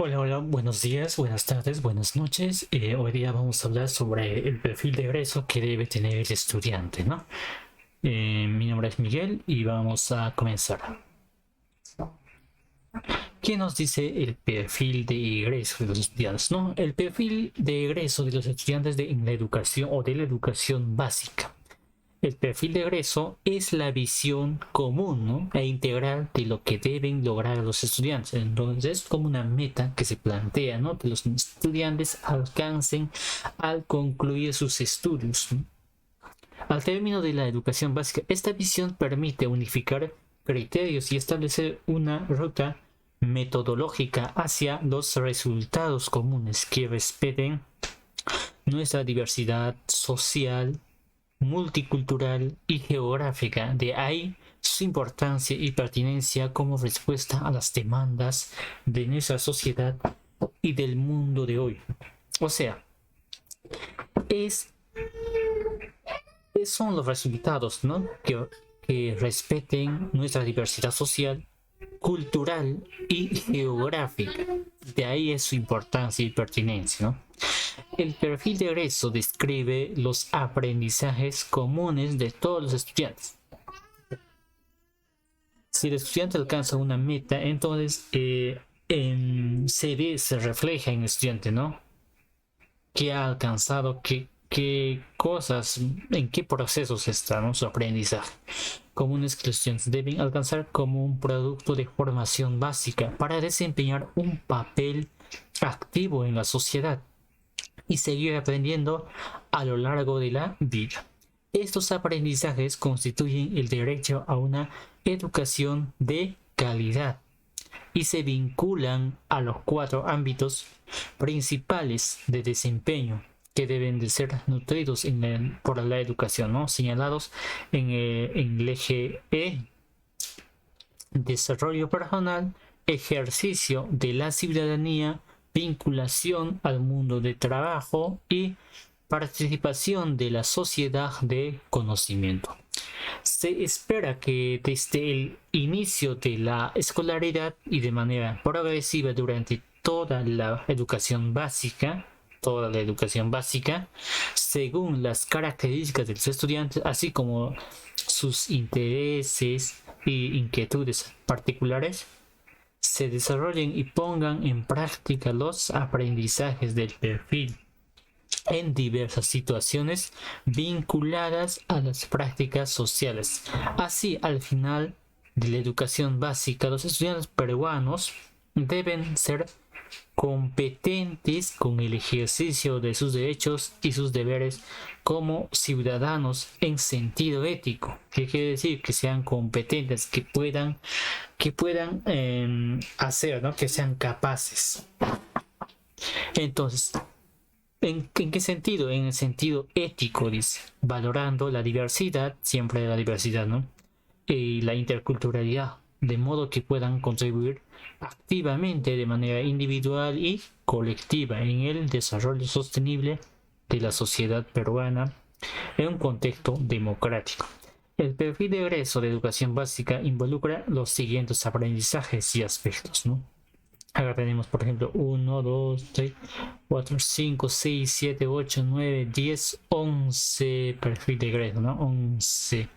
Hola, hola, buenos días, buenas tardes, buenas noches. Hoy día vamos a hablar sobre el perfil de egreso que debe tener el estudiante, ¿no? Mi nombre es Miguel y vamos a comenzar. ¿Qué nos dice el perfil de egreso de los estudiantes? ¿No? El perfil de egreso de los estudiantes en la educación o de la educación básica. El perfil de egreso es la visión común, ¿no? E integral de lo que deben lograr los estudiantes. Entonces es como una meta que se plantea, ¿no? Que los estudiantes alcancen al concluir sus estudios, ¿no? Al término de la educación básica, esta visión permite unificar criterios y establecer una ruta metodológica hacia los resultados comunes que respeten nuestra diversidad social, multicultural y geográfica. De ahí su importancia y pertinencia como respuesta a las demandas de nuestra sociedad y del mundo de hoy. O sea, es, son los resultados, ¿no? Que respeten nuestra diversidad social, cultural y geográfica. De ahí es su importancia y pertinencia, ¿no? El perfil de egreso describe los aprendizajes comunes de todos los estudiantes. Si el estudiante alcanza una meta, entonces se refleja en el estudiante, ¿no? ¿Qué ha alcanzado? ¿Qué cosas, en qué procesos está, ¿no? Su aprendizaje? Comunes que los estudiantes deben alcanzar como un producto de formación básica para desempeñar un papel activo en la sociedad y seguir aprendiendo a lo largo de la vida. Estos aprendizajes constituyen el derecho a una educación de calidad y se vinculan a los cuatro ámbitos principales de desempeño que deben de ser nutridos por la educación, ¿no? Señalados en el eje E: desarrollo personal, ejercicio de la ciudadanía, vinculación al mundo de trabajo y participación de la sociedad de conocimiento. Se espera que desde el inicio de la escolaridad y de manera progresiva durante toda la educación básica, según las características de los estudiantes, así como sus intereses y inquietudes particulares, se desarrollen y pongan en práctica los aprendizajes del perfil en diversas situaciones vinculadas a las prácticas sociales. Así, al final de la educación básica, los estudiantes peruanos deben ser competentes con el ejercicio de sus derechos y sus deberes como ciudadanos en sentido ético. ¿Qué quiere decir? Que sean competentes, que puedan hacer, ¿no? Que sean capaces. Entonces, ¿en qué sentido? En el sentido ético, dice, valorando la diversidad, siempre la diversidad, ¿no? Y la interculturalidad, de modo que puedan contribuir activamente de manera individual y colectiva en el desarrollo sostenible de la sociedad peruana en un contexto democrático. El perfil de egreso de educación básica involucra los siguientes aprendizajes y aspectos, ¿no? Acá tenemos, por ejemplo, 1, 2, 3, 4, 5, 6, 7, 8, 9, 10, 11 perfil de egreso, ¿no? 11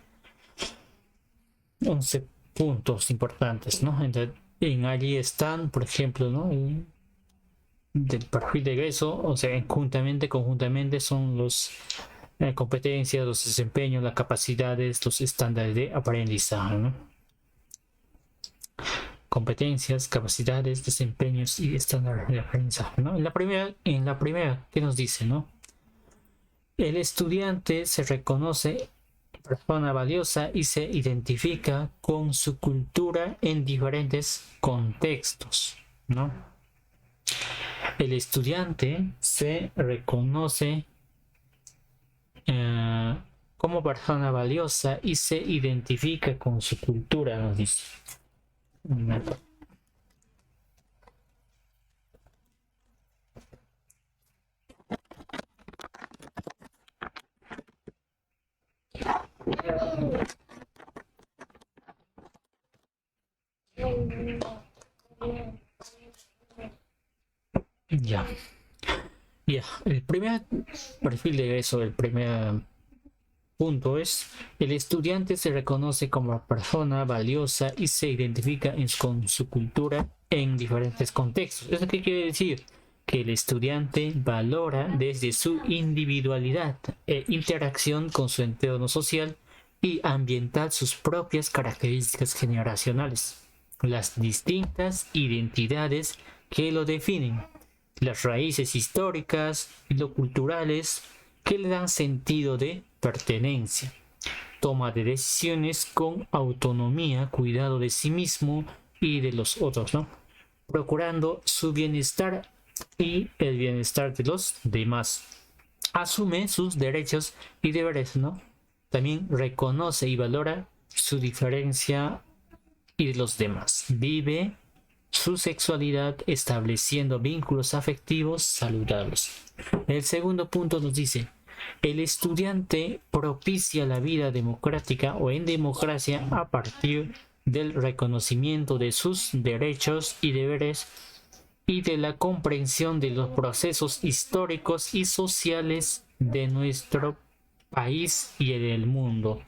puntos importantes, ¿no? Entonces, allí están, por ejemplo, ¿no? Del perfil de egreso, o sea, conjuntamente son los competencias, los desempeños, las capacidades, los estándares de aprendizaje, ¿no? Competencias, capacidades, desempeños y estándares de aprendizaje, ¿no? En la primera, ¿qué nos dice, no? El estudiante se reconoce persona valiosa y se identifica con su cultura en diferentes contextos, ¿no? El estudiante se reconoce eh, como persona valiosa y se identifica con su cultura, nos dice. Ya, ya. El primer perfil de eso, el primer punto es: el estudiante se reconoce como persona valiosa y se identifica con su cultura en diferentes contextos. ¿Eso qué quiere decir? Que el estudiante valora desde su individualidad e interacción con su entorno social y ambiental sus propias características generacionales, las distintas identidades que lo definen, las raíces históricas y lo culturales que le dan sentido de pertenencia, toma de decisiones con autonomía, cuidado de sí mismo y de los otros, ¿no? Procurando su bienestar y el bienestar de los demás. Asume sus derechos y deberes, ¿no? También reconoce y valora su diferencia y de los demás. Vive su sexualidad estableciendo vínculos afectivos saludables. El segundo punto nos dice: el estudiante propicia la vida democrática o en democracia a partir del reconocimiento de sus derechos y deberes y de la comprensión de los procesos históricos y sociales de nuestro país y del mundo.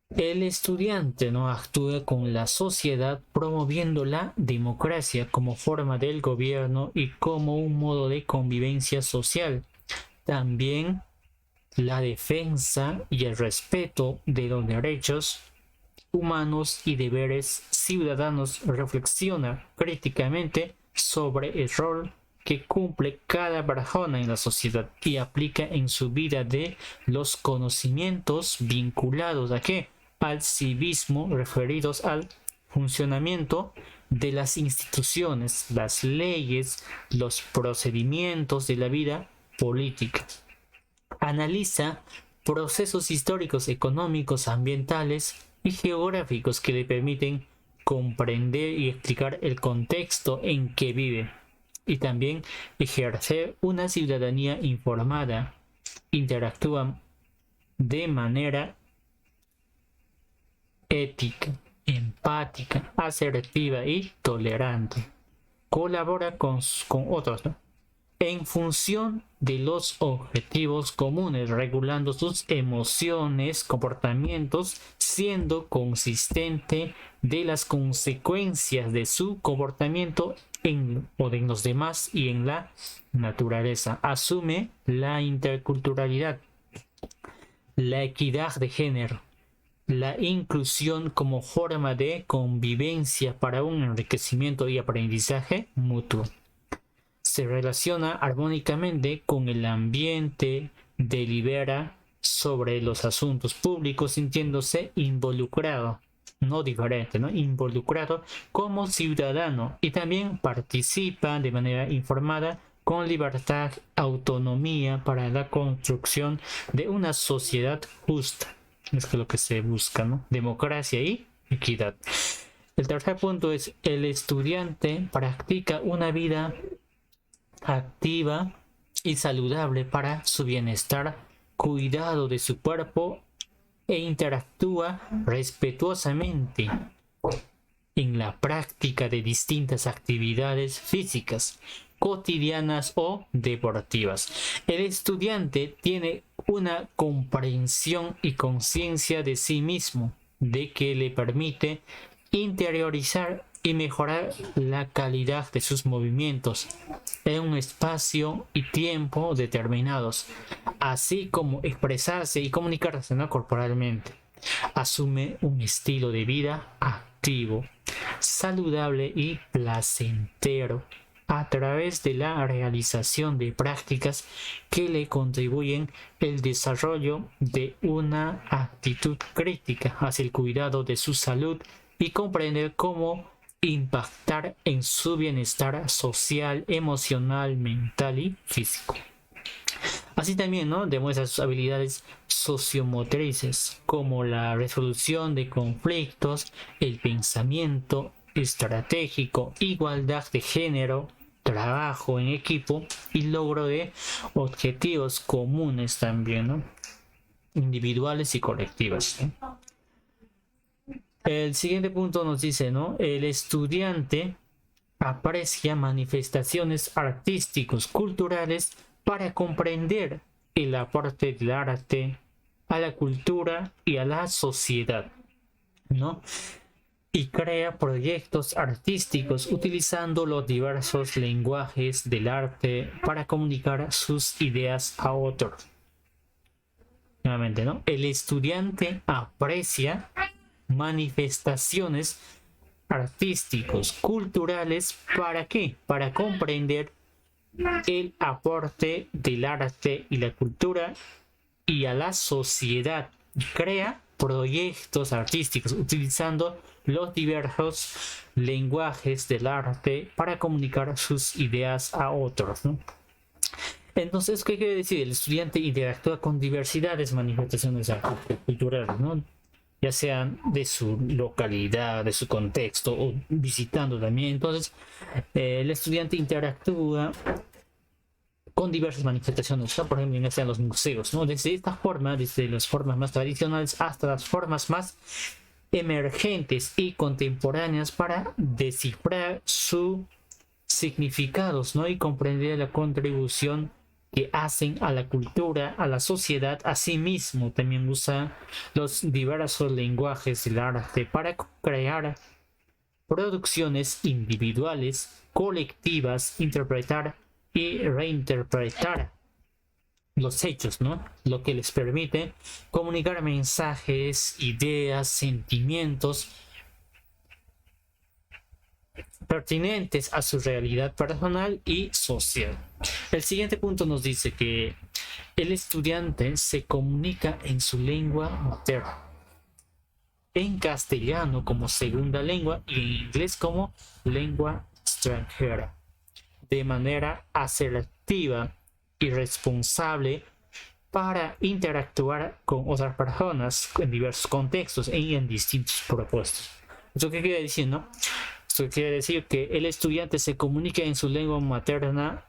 El estudiante no actúa con la sociedad promoviendo la democracia como forma del gobierno y como un modo de convivencia social. También la defensa y el respeto de los derechos humanos y deberes ciudadanos. Reflexiona críticamente sobre el rol que cumple cada persona en la sociedad y aplica en su vida de los conocimientos vinculados a qué, al civismo, referidos al funcionamiento de las instituciones, las leyes, los procedimientos de la vida política. Analiza procesos históricos, económicos, ambientales y geográficos que le permiten comprender y explicar el contexto en que vive, y también ejercer una ciudadanía informada. Interactúa de manera ética, empática, asertiva y tolerante. Colabora con otros, ¿no?, en función de los objetivos comunes, regulando sus emociones, comportamientos, siendo consistente de las consecuencias de su comportamiento en los demás y en la naturaleza. Asume la interculturalidad, la equidad de género, la inclusión como forma de convivencia para un enriquecimiento y aprendizaje mutuo. Se relaciona armónicamente con el ambiente, delibera sobre los asuntos públicos sintiéndose involucrado, no diferente, ¿no?, involucrado como ciudadano, y también participa de manera informada con libertad, autonomía para la construcción de una sociedad justa. Es lo que se busca, ¿no? Democracia y equidad. El tercer punto es: el estudiante practica una vida activa y saludable para su bienestar, cuidado de su cuerpo e interactúa respetuosamente en la práctica de distintas actividades físicas, cotidianas o deportivas. El estudiante tiene una comprensión y conciencia de sí mismo, de que le permite interiorizar y mejorar la calidad de sus movimientos en un espacio y tiempo determinados, así como expresarse y comunicarse, ¿no?, corporalmente. Asume un estilo de vida activo, saludable y placentero a través de la realización de prácticas que le contribuyen el desarrollo de una actitud crítica hacia el cuidado de su salud y comprender cómo impactar en su bienestar social, emocional, mental y físico. Así también, ¿no?, demuestra sus habilidades sociomotrices como la resolución de conflictos, el pensamiento estratégico, igualdad de género, trabajo en equipo y logro de objetivos comunes también, ¿no?, individuales y colectivos, ¿no? El siguiente punto nos dice, ¿no?, el estudiante aprecia manifestaciones artísticos culturales para comprender el aporte del arte a la cultura y a la sociedad, ¿no? Y crea proyectos artísticos utilizando los diversos lenguajes del arte para comunicar sus ideas a otros. Nuevamente, ¿no? El estudiante aprecia manifestaciones artísticos, culturales, ¿para qué? Para comprender el aporte del arte y la cultura y a la sociedad. Crea proyectos artísticos utilizando los diversos lenguajes del arte para comunicar sus ideas a otros, ¿no? Entonces, ¿qué quiere decir? El estudiante interactúa con diversidades manifestaciones culturales, ¿no? Ya sean de su localidad, de su contexto o visitando también. Entonces, el estudiante interactúa con diversas manifestaciones, ¿no? Por ejemplo, ya sean los museos, ¿no? Desde esta forma, desde las formas más tradicionales hasta las formas más emergentes y contemporáneas para descifrar sus significados, ¿no? Y comprender la contribución que hacen a la cultura, a la sociedad. Asimismo, también usa los diversos lenguajes del arte para crear producciones individuales, colectivas, interpretar y reinterpretar los hechos, ¿no? Lo que les permite comunicar mensajes, ideas, sentimientos pertinentes a su realidad personal y social. El siguiente punto nos dice que el estudiante se comunica en su lengua materna, en castellano como segunda lengua y en inglés como lengua extranjera, de manera asertiva y responsable para interactuar con otras personas en diversos contextos y en distintos propósitos. ¿Eso qué quiere decir, no? Esto quiere decir que el estudiante se comunica en su lengua materna,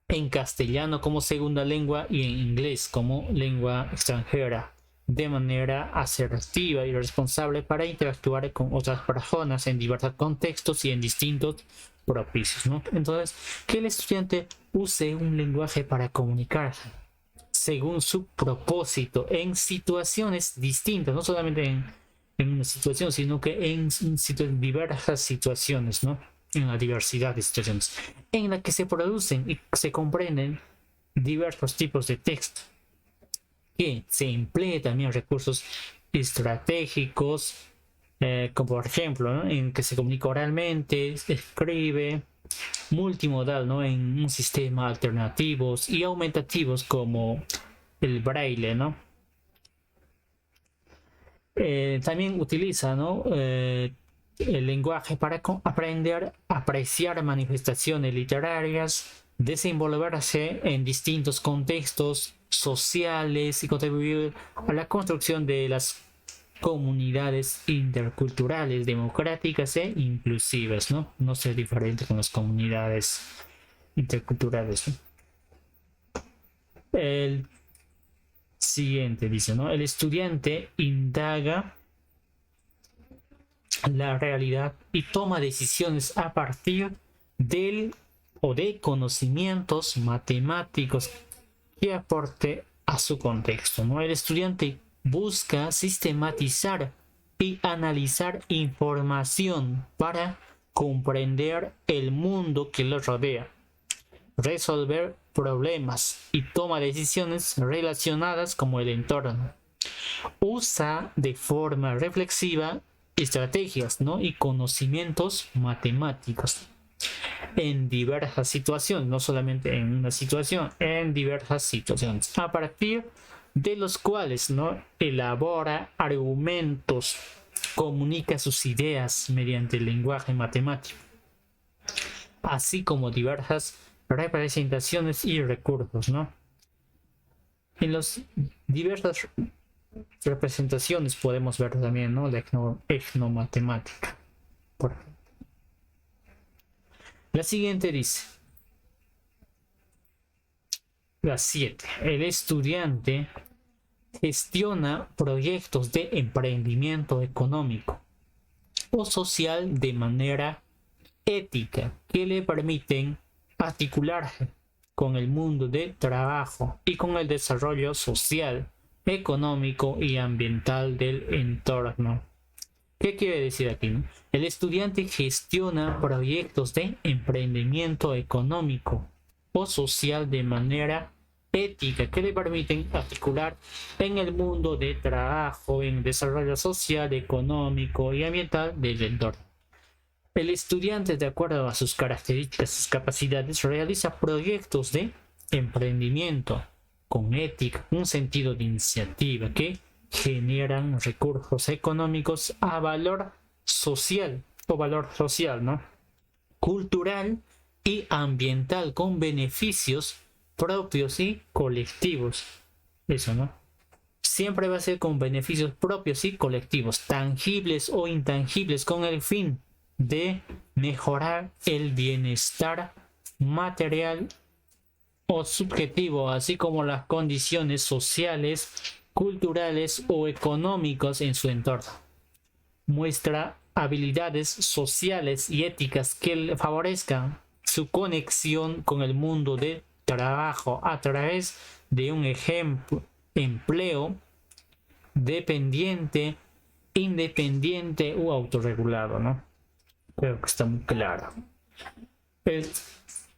en castellano como segunda lengua y en inglés como lengua extranjera, de manera asertiva y responsable para interactuar con otras personas en diversos contextos y en distintos propicios, ¿no? Entonces, que el estudiante use un lenguaje para comunicarse según su propósito en situaciones distintas, no solamente en una situación, sino que en diversas situaciones, ¿no? En la diversidad de situaciones en la que se producen y se comprenden diversos tipos de texto, que se emplee también recursos estratégicos, como por ejemplo, ¿no? En que se comunica oralmente, se escribe, multimodal, ¿no? En un sistema alternativos y aumentativos como el braille, ¿no? También utiliza, ¿no? El lenguaje para aprender a apreciar manifestaciones literarias, desenvolverse en distintos contextos sociales y contribuir a la construcción de las comunidades interculturales, democráticas e inclusivas, ¿no? No ser diferente con las comunidades interculturales, ¿no? El siguiente dice, ¿no? El estudiante indaga la realidad y toma decisiones a partir del o de conocimientos matemáticos que aporte a su contexto, ¿no? El estudiante busca sistematizar y analizar información para comprender el mundo que lo rodea, resolver problemas y toma decisiones relacionadas con el entorno. Usa de forma reflexiva estrategias, ¿no? Y conocimientos matemáticos en diversas situaciones, no solamente en una situación, en diversas situaciones, a partir de los cuales, ¿no? Elabora argumentos, comunica sus ideas mediante el lenguaje matemático, así como diversas representaciones y recursos, ¿no? En las diversas representaciones podemos ver también, ¿no? La etnomatemática, por ejemplo. La siguiente dice, la 7. El estudiante gestiona proyectos de emprendimiento económico o social de manera ética que le permiten articularse con el mundo de trabajo y con el desarrollo social, económico y ambiental del entorno. ¿Qué quiere decir aquí, no? El estudiante gestiona proyectos de emprendimiento económico o social de manera ética que le permiten articular en el mundo de trabajo, en desarrollo social, económico y ambiental del entorno. El estudiante, de acuerdo a sus características y sus capacidades, realiza proyectos de emprendimiento con ética, un sentido de iniciativa que generan recursos económicos a valor social ¿no? Cultural y ambiental con beneficios propios y colectivos. Eso, ¿no? Siempre va a ser con beneficios propios y colectivos, tangibles o intangibles, con el fin de mejorar el bienestar material o subjetivo, así como las condiciones sociales, culturales o económicos en su entorno. Muestra habilidades sociales y éticas que favorezcan su conexión con el mundo de trabajo a través de un empleo dependiente, independiente o autorregulado, ¿no? Creo que está muy claro.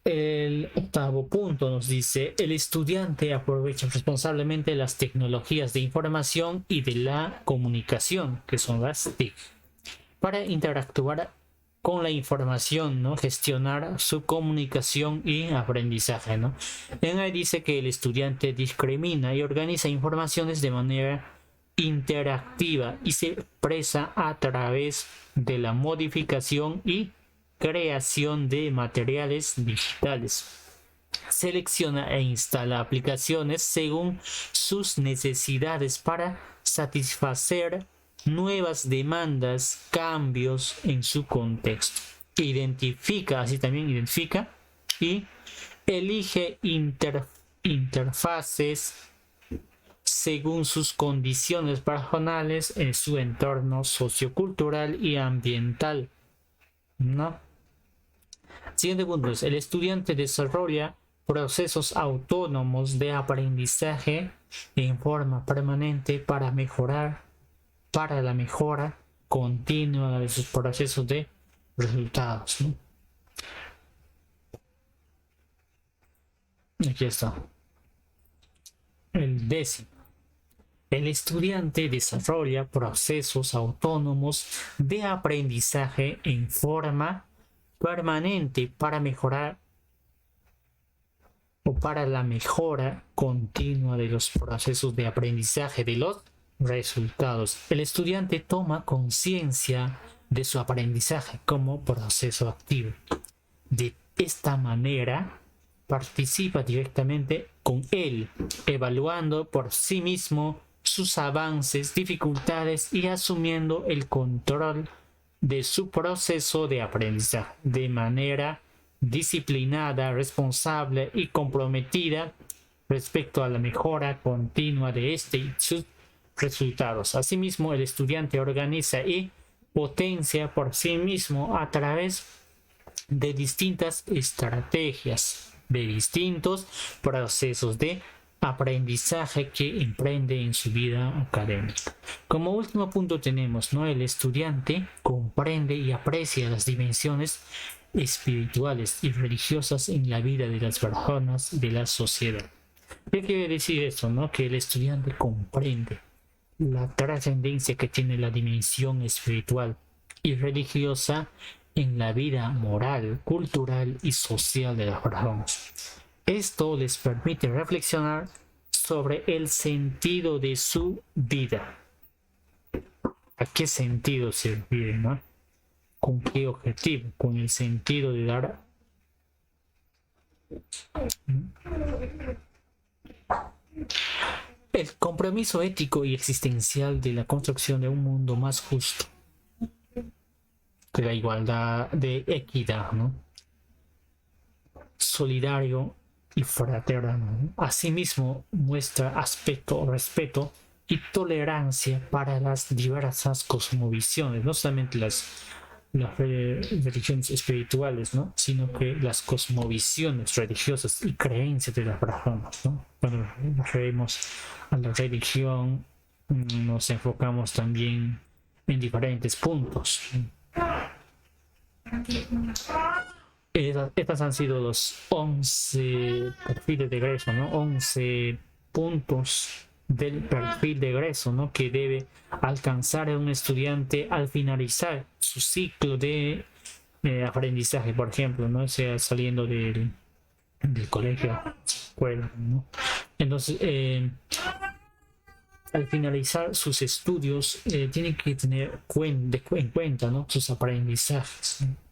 El octavo punto nos dice: el estudiante aprovecha responsablemente las tecnologías de información y de la comunicación, que son las TIC, para interactuar con la información, ¿no? Gestionar su comunicación y aprendizaje, ¿no? En ahí dice que el estudiante discrimina y organiza informaciones de manera interactiva y se expresa a través de la modificación y creación de materiales digitales. Selecciona e instala aplicaciones según sus necesidades para satisfacer nuevas demandas, cambios en su contexto. Identifica y elige interfaces según sus condiciones personales en su entorno sociocultural y ambiental, ¿no? Siguiente punto es: el estudiante desarrolla procesos autónomos de aprendizaje en forma permanente para la mejora continua de sus procesos de resultados, ¿no? Aquí está. El décimo: el estudiante desarrolla procesos autónomos de aprendizaje en forma permanente para la mejora continua de los procesos de aprendizaje de los resultados. El estudiante toma conciencia de su aprendizaje como proceso activo. De esta manera participa directamente con él, evaluando por sí mismo sus avances, dificultades y asumiendo el control de su proceso de aprendizaje de manera disciplinada, responsable y comprometida respecto a la mejora continua de este y sus resultados. Asimismo, el estudiante organiza y potencia por sí mismo a través de distintas estrategias, de distintos procesos de aprendizaje que emprende en su vida académica. Como último punto tenemos, ¿no? El estudiante comprende y aprecia las dimensiones espirituales y religiosas en la vida de las personas de la sociedad. ¿Qué quiere decir esto, no? Que el estudiante comprende la trascendencia que tiene la dimensión espiritual y religiosa en la vida moral, cultural y social de las personas. Esto les permite reflexionar sobre el sentido de su vida. ¿A qué sentido servir, no? ¿Con qué objetivo? Con el sentido de dar el compromiso ético y existencial de la construcción de un mundo más justo, de la igualdad, de equidad, ¿no? Solidario y fraterno. Asimismo, muestra respeto y tolerancia para las diversas cosmovisiones, no solamente las las religiones espirituales, ¿no? Sino que las cosmovisiones religiosas y creencias de las personas, ¿no? Cuando nos referimos a la religión, nos enfocamos también en diferentes puntos. Estas han sido los 11 perfiles de egreso, ¿no? 11 puntos del perfil de egreso, ¿no? Que debe alcanzar un estudiante al finalizar su ciclo de aprendizaje, por ejemplo, ¿no? Sea saliendo del colegio, escuela, ¿no? Entonces, al finalizar sus estudios, tiene que tener en cuenta, ¿no? Sus aprendizajes, ¿no?